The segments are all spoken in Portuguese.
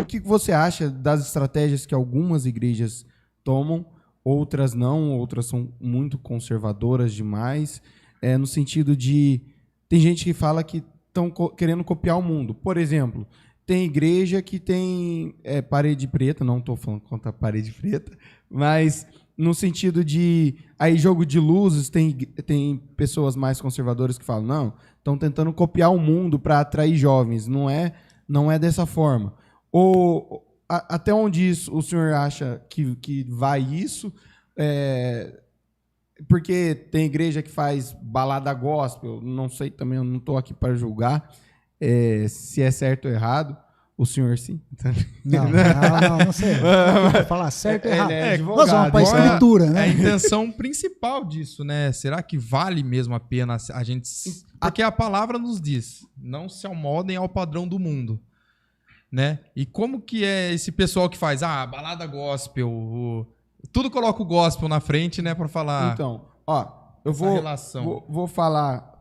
que você acha das estratégias que algumas igrejas tomam, outras não, outras são muito conservadoras demais, no sentido de... Tem gente que fala que estão querendo copiar o mundo. Por exemplo, tem igreja que tem parede preta, não estou falando contra a parede preta, mas no sentido de... Aí jogo de luzes, tem pessoas mais conservadoras que falam, não, estão tentando copiar o mundo para atrair jovens. Não é dessa forma. Ou até onde o senhor acha que vai isso? Porque tem igreja que faz balada gospel, não sei também, eu não estou aqui para julgar se é certo ou errado. O senhor sim. Não sei. Para falar certo ou errado. Nós vamos para a escritura, né? É a intenção principal disso, né? Será que vale mesmo a pena a gente... Porque a palavra nos diz, não se amoldem ao padrão do mundo, né? E como que é esse pessoal que faz balada gospel, tudo coloca o gospel na frente, né, para falar. Então, eu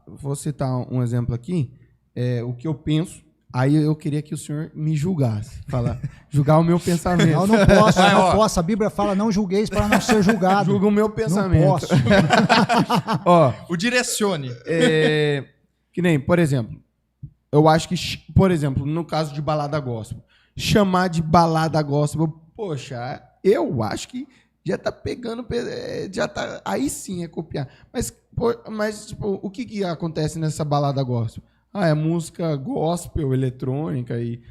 vou citar um exemplo aqui, o que eu penso. Aí eu queria que o senhor me julgasse, julgar o meu pensamento. Eu não posso, não posso. A Bíblia fala, não julgueis para não ser julgado. Julga o meu pensamento. Não posso. O direcione. Que nem, por exemplo, eu acho que, por exemplo, no caso de balada gospel, chamar de balada gospel, poxa, eu acho que já tá pegando, já tá, aí sim é copiar. Mas tipo, o que acontece nessa balada gospel? É música gospel, eletrônica e,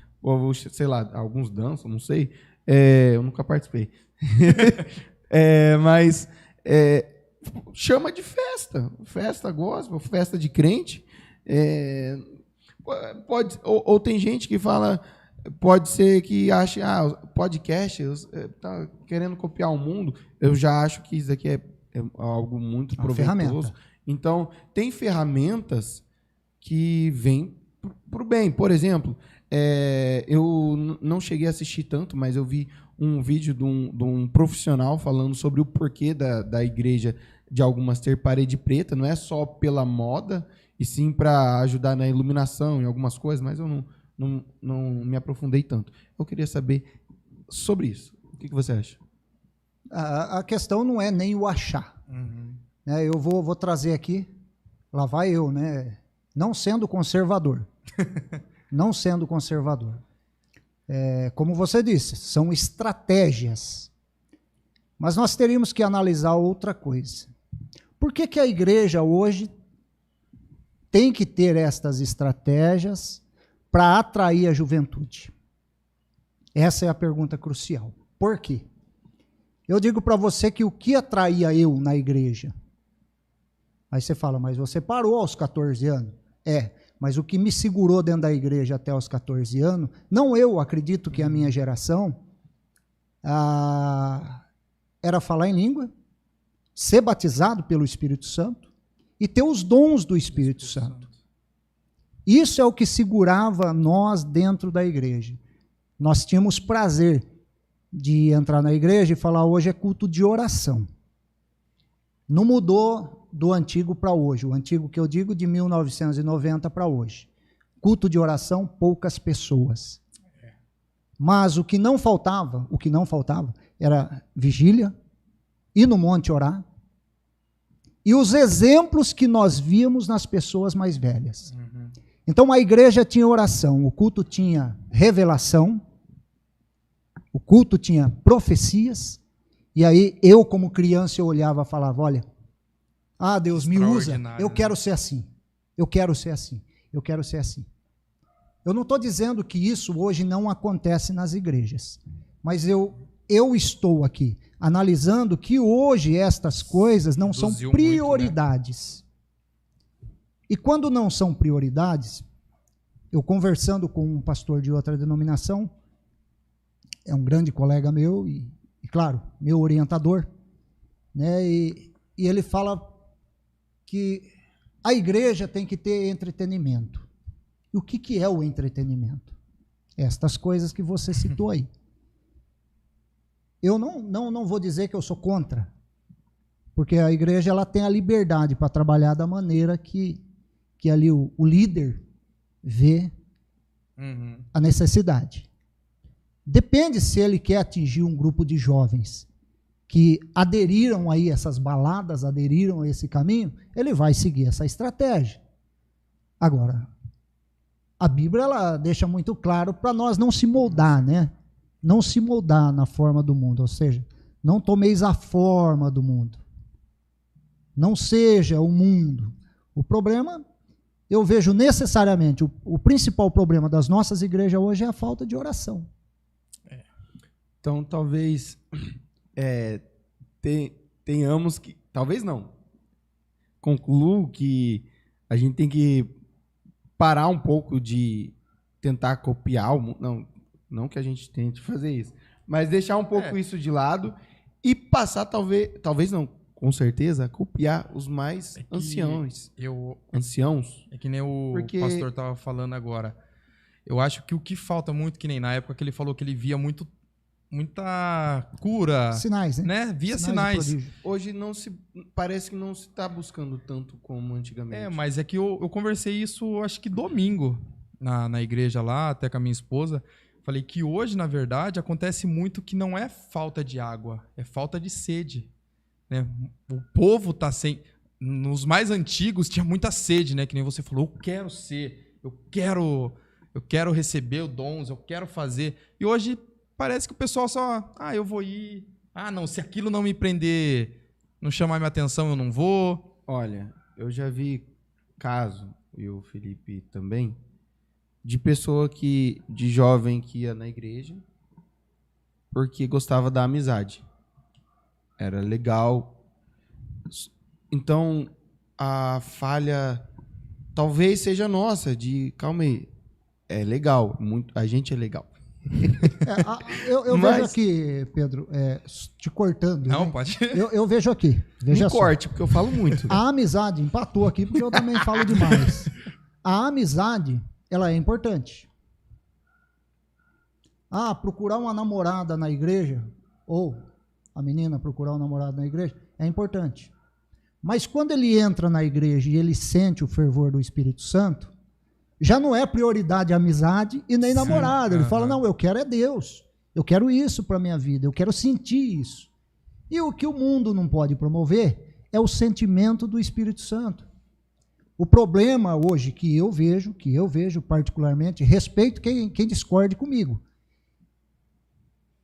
sei lá, alguns dançam, não sei. Eu nunca participei. Mas chama de festa gospel, festa de crente. Ou tem gente que fala, pode ser que ache, podcast, tá querendo copiar o mundo. Eu já acho que isso aqui é algo muito proveitoso. Então, tem ferramentas que vêm para o bem. Por exemplo, eu não cheguei a assistir tanto, mas eu vi um vídeo de um profissional falando sobre o porquê da igreja de algumas ter parede preta. Não é só pela moda, e sim para ajudar na iluminação em algumas coisas, mas eu não me aprofundei tanto. Eu queria saber sobre isso. O que você acha? A questão não é nem o achar. Uhum. Eu vou trazer aqui, lá vai eu, né? Não sendo conservador. Não sendo conservador. Como você disse, são estratégias. Mas nós teríamos que analisar outra coisa. Por que a igreja hoje tem que ter estas estratégias para atrair a juventude? Essa é a pergunta crucial. Por quê? Eu digo para você que o que atraía eu na igreja? Aí você fala, mas você parou aos 14 anos. Mas o que me segurou dentro da igreja até aos 14 anos, não eu acredito que a minha geração, era falar em língua, ser batizado pelo Espírito Santo e ter os dons do Espírito Santo. Isso é o que segurava nós dentro da igreja. Nós tínhamos prazer de entrar na igreja e falar, hoje é culto de oração. Não mudou do antigo para hoje. O antigo que eu digo de 1990 para hoje. Culto de oração, poucas pessoas. Mas o que não faltava era vigília, ir no monte orar, e os exemplos que nós víamos nas pessoas mais velhas. Uhum. Então a igreja tinha oração, o culto tinha revelação, o culto tinha profecias, e aí eu como criança eu olhava e falava, olha, Deus me usa, eu quero ser assim, eu quero ser assim, eu quero ser assim. Eu não estou dizendo que isso hoje não acontece nas igrejas, mas eu estou aqui analisando que hoje estas coisas não são prioridades. Muito, né? E quando não são prioridades, eu conversando com um pastor de outra denominação, é um grande colega meu e claro, meu orientador, né? E ele fala que a igreja tem que ter entretenimento. E o que é o entretenimento? Estas coisas que você citou aí. Eu não vou dizer que eu sou contra, porque a igreja ela tem a liberdade para trabalhar da maneira que ali o líder vê a necessidade. Depende se ele quer atingir um grupo de jovens que aderiram aí a essas baladas, aderiram a esse caminho, ele vai seguir essa estratégia. Agora, a Bíblia ela deixa muito claro para nós não se moldar, né? Não se moldar na forma do mundo, ou seja, não tomeis a forma do mundo. Não seja o mundo. O problema, eu vejo necessariamente, o principal problema das nossas igrejas hoje é a falta de oração. Então, talvez tenhamos que... Talvez não. Concluo que a gente tem que parar um pouco de tentar copiar o mundo. Não que a gente tente fazer isso, mas deixar um pouco isso de lado e passar, talvez não, com certeza, a copiar os mais anciãos. Anciãos. É que nem o pastor estava falando agora. Eu acho que o que falta muito, que nem na época que ele falou que ele via muita cura. Sinais, né? Via sinais. Hoje parece que não se está buscando tanto como antigamente. Mas é que eu conversei isso, acho que domingo, na igreja lá, até com a minha esposa. Falei que hoje, na verdade, acontece muito que não é falta de água, é falta de sede. Né? O povo está sem... Nos mais antigos tinha muita sede, né? Que nem você falou, eu quero ser, eu quero receber os dons, eu quero fazer. E hoje parece que o pessoal só, eu vou ir. Não, se aquilo não me prender, não chamar minha atenção, eu não vou. Olha, eu já vi caso, e o Felipe também, de pessoa de jovem que ia na igreja porque gostava da amizade. Era legal. Então, a falha talvez seja nossa, calma aí, é legal, a gente é legal. Eu vejo aqui, Pedro, te cortando. Não, né? pode. Eu vejo aqui. Veja só. Corte, porque eu falo muito. A amizade, empatou aqui, porque eu também falo demais. A amizade, ela é importante. Procurar uma namorada na igreja, ou a menina procurar um namorado na igreja, é importante. Mas quando ele entra na igreja e ele sente o fervor do Espírito Santo, já não é prioridade a amizade e nem namorado. Ele fala, não, eu quero é Deus. Eu quero isso para a minha vida, eu quero sentir isso. E o que o mundo não pode promover é o sentimento do Espírito Santo. O problema hoje que eu vejo particularmente, respeito quem discorde comigo,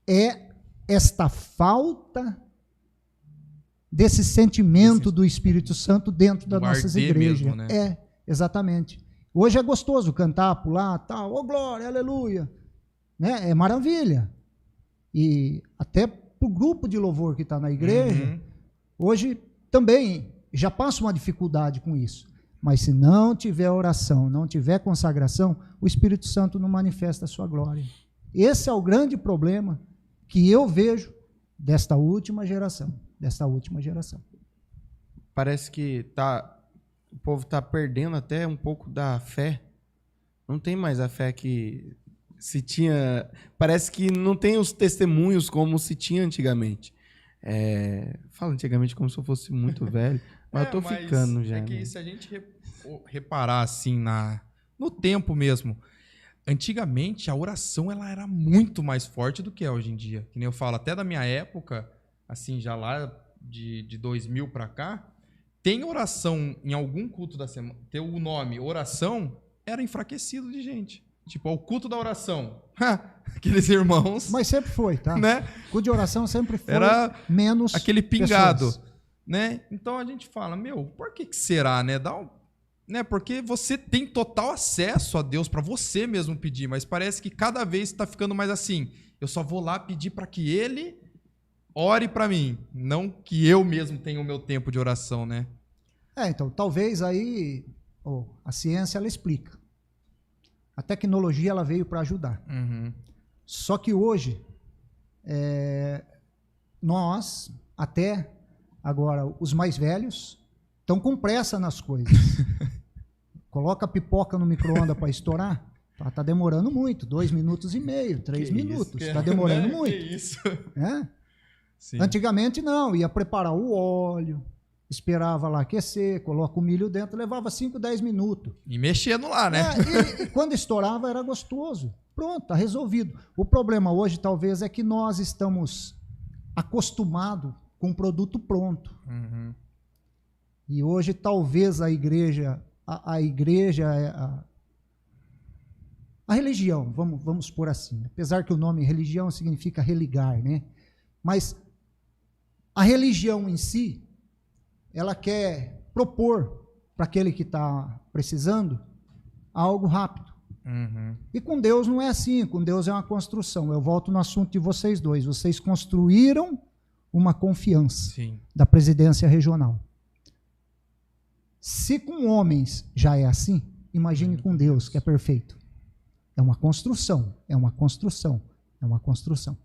é esta falta desse sentimento do Espírito Santo dentro das nossas igrejas. Mesmo, né? Exatamente. Hoje é gostoso cantar, pular, tal, glória, aleluia, né? É maravilha. E até para o grupo de louvor que está na igreja, hoje também já passa uma dificuldade com isso. Mas se não tiver oração, não tiver consagração, o Espírito Santo não manifesta a sua glória. Esse é o grande problema que eu vejo desta última geração. Parece que o povo está perdendo até um pouco da fé. Não tem mais a fé que se tinha. Parece que não tem os testemunhos como se tinha antigamente. Falo antigamente como se eu fosse muito velho, mas eu tô ficando já. É que se a gente reparar assim no tempo mesmo, antigamente a oração ela era muito mais forte do que é hoje em dia. Que nem eu falo, até da minha época, assim, já lá de 2000 para cá, tem oração em algum culto da semana, ter o nome oração, era enfraquecido de gente. Tipo, o culto da oração. Aqueles irmãos. Mas sempre foi, tá? Né? O culto de oração sempre foi era menos aquele pingado. Pessoas. Né? Então a gente fala, por que será, né? Né? Porque você tem total acesso a Deus para você mesmo pedir, mas parece que cada vez está ficando mais assim. Eu só vou lá pedir para que Ele ore para mim, não que eu mesmo tenha o meu tempo de oração, né? Então, talvez aí a ciência ela explica. A tecnologia ela veio para ajudar. Só que hoje, nós, até agora, os mais velhos, estão com pressa nas coisas. Coloca a pipoca no micro-ondas para estourar, está demorando muito, 2 minutos e meio, 3 minutos, está demorando muito. Que isso? Antigamente não, ia preparar o óleo, esperava lá aquecer, coloca o milho dentro, levava 5, 10 minutos. E mexendo lá, né? E quando estourava era gostoso. Pronto, está resolvido. O problema hoje talvez é que nós estamos acostumados com um produto pronto. Uhum. E hoje talvez a igreja, a religião, vamos pôr assim, apesar que o nome religião significa religar, né? Mas a religião em si, ela quer propor para aquele que está precisando algo rápido. Uhum. E com Deus não é assim, com Deus é uma construção. Eu volto no assunto de vocês dois. Vocês construíram uma confiança da presidência regional. Se com homens já é assim, imagine com Deus, que é perfeito. É uma construção, é uma construção, é uma construção.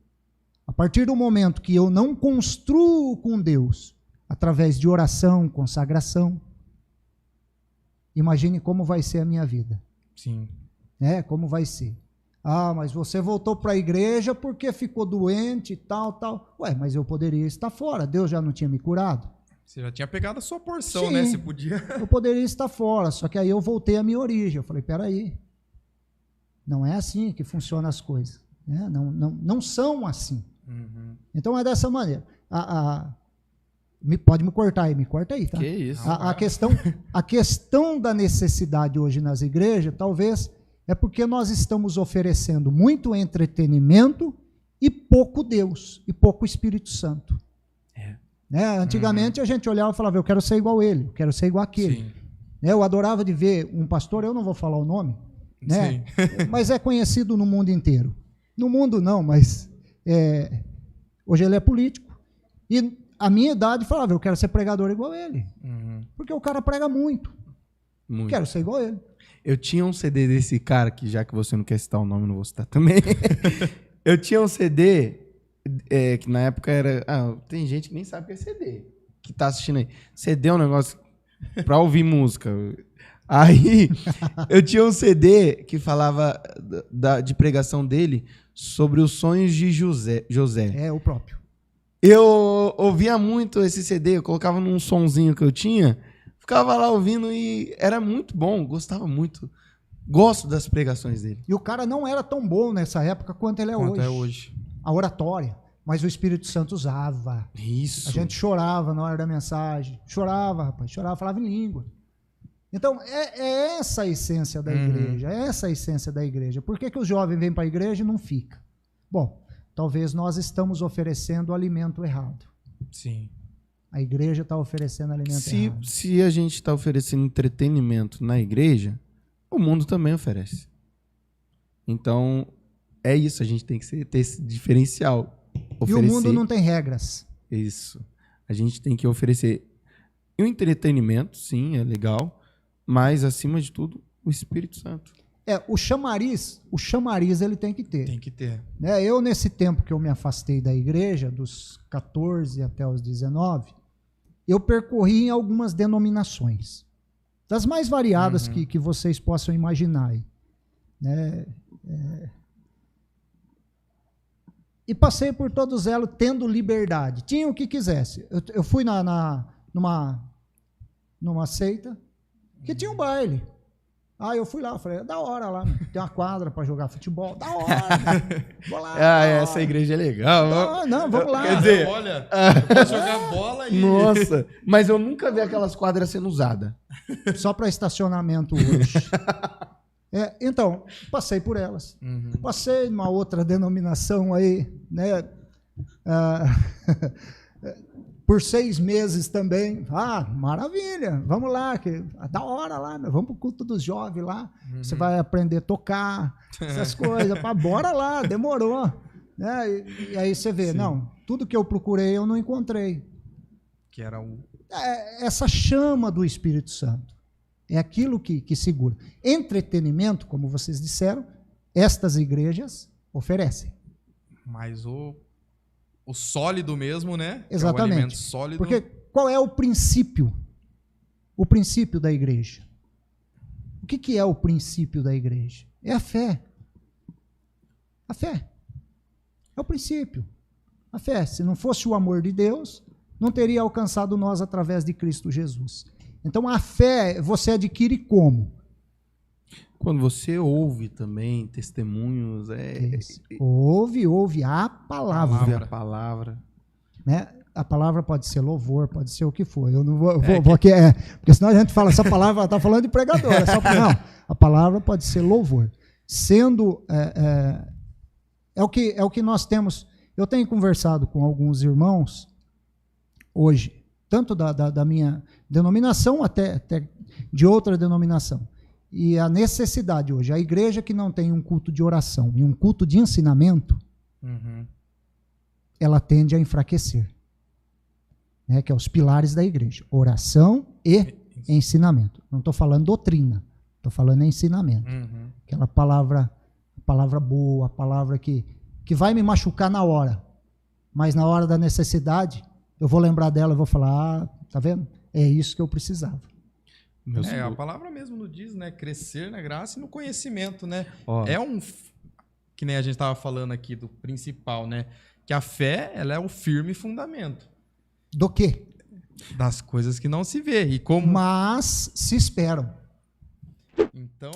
A partir do momento que eu não construo com Deus, através de oração, consagração, imagine como vai ser a minha vida. Sim. Como vai ser? Ah, mas você voltou para a igreja porque ficou doente e tal. Ué, mas eu poderia estar fora, Deus já não tinha me curado? Você já tinha pegado a sua porção, Sim, né? Se podia. Eu poderia estar fora, só que aí eu voltei à minha origem. Eu falei, peraí, não é assim que funcionam as coisas. Né? Não são assim. Uhum. Então é dessa maneira. Pode me cortar aí, me corta aí, tá? Que isso. A questão da necessidade hoje nas igrejas, talvez, é porque nós estamos oferecendo muito entretenimento e pouco Deus, e pouco Espírito Santo. Né? Antigamente a gente olhava e falava, eu quero ser igual ele, eu quero ser igual aquele. Né? Eu adorava de ver um pastor, eu não vou falar o nome, né? Mas é conhecido no mundo inteiro. No mundo não, mas hoje ele é político. E a minha idade falava, eu quero ser pregador igual ele. Uhum. Porque o cara prega muito. Quero ser igual ele. Eu tinha um CD desse cara, que já que você não quer citar o nome, não vou citar também. Eu tinha um CD, que na época era... tem gente que nem sabe o que é CD, que tá assistindo aí. CD é um negócio pra ouvir música. Aí, eu tinha um CD que falava de pregação dele sobre os sonhos de José. É, o próprio. Eu ouvia muito esse CD, eu colocava num sonzinho que eu tinha, ficava lá ouvindo e era muito bom, gostava muito. Gosto das pregações dele. E o cara não era tão bom nessa época quanto ele é hoje. A oratória. Mas o Espírito Santo usava. Isso. A gente chorava na hora da mensagem. Chorava, rapaz. Chorava, falava em língua. Então, é essa a essência da igreja. É essa a essência da igreja. Por que os jovens vêm para a igreja e não ficam? Bom, talvez nós estamos oferecendo o alimento errado. Sim. A igreja está oferecendo alimento errado. Se a gente está oferecendo entretenimento na igreja, o mundo também oferece. Então, é isso. A gente tem que ter esse diferencial. Oferecer. E o mundo não tem regras. Isso. A gente tem que oferecer o entretenimento, sim, é legal, mas, acima de tudo, o Espírito Santo. O chamariz ele tem que ter. Tem que ter. Né? Eu, nesse tempo que eu me afastei da igreja, dos 14 até os 19, eu percorri em algumas denominações, das mais variadas que vocês possam imaginar. Né? E passei por todos elas tendo liberdade. Tinha o que quisesse. Eu fui numa seita que tinha um baile. Eu fui lá, falei, da hora lá, tem uma quadra para jogar futebol, da hora. Vou lá. Essa igreja é legal. Não, vamos lá. Quer dizer, olha, pra jogar bola e... Nossa, mas eu nunca vi aquelas quadras sendo usadas. Só para estacionamento hoje. Então, passei por elas. Passei numa outra denominação aí, né? Por 6 meses também. Maravilha, vamos lá, da hora lá, vamos pro culto dos jovens lá. Você vai aprender a tocar, essas coisas. Bora lá, demorou. Né? E aí você vê, tudo que eu procurei eu não encontrei. Que era essa chama do Espírito Santo. É aquilo que segura. Entretenimento, como vocês disseram, estas igrejas oferecem. Mas o sólido mesmo, né? Exatamente. É o alimento sólido. Porque qual é o princípio? O princípio da igreja. O que é o princípio da igreja? É a fé. A fé. É o princípio. A fé. Se não fosse o amor de Deus, não teria alcançado nós através de Cristo Jesus. Então, a fé você adquire como? quando você ouve também testemunhos, ouve a palavra. Ouve a palavra. Né? A palavra pode ser louvor, pode ser o que for. Eu não vou porque senão a gente fala, essa palavra está falando de pregador. Não, a palavra pode ser louvor. Sendo é o que nós temos. Eu tenho conversado com alguns irmãos hoje, tanto da minha denominação até de outra denominação. E a necessidade hoje, a igreja que não tem um culto de oração e um culto de ensinamento, ela tende a enfraquecer. Né, que é os pilares da igreja, oração e ensinamento. Não estou falando doutrina, estou falando ensinamento. Aquela palavra boa, a palavra que vai me machucar na hora, mas na hora da necessidade, eu vou lembrar dela e vou falar, tá vendo? É isso que eu precisava. A palavra mesmo nos diz, né? Crescer na graça e no conhecimento, né? Que nem a gente estava falando aqui do principal, né? Que a fé, ela é o firme fundamento. Do quê? Das coisas que não se vê. Mas se esperam. Então,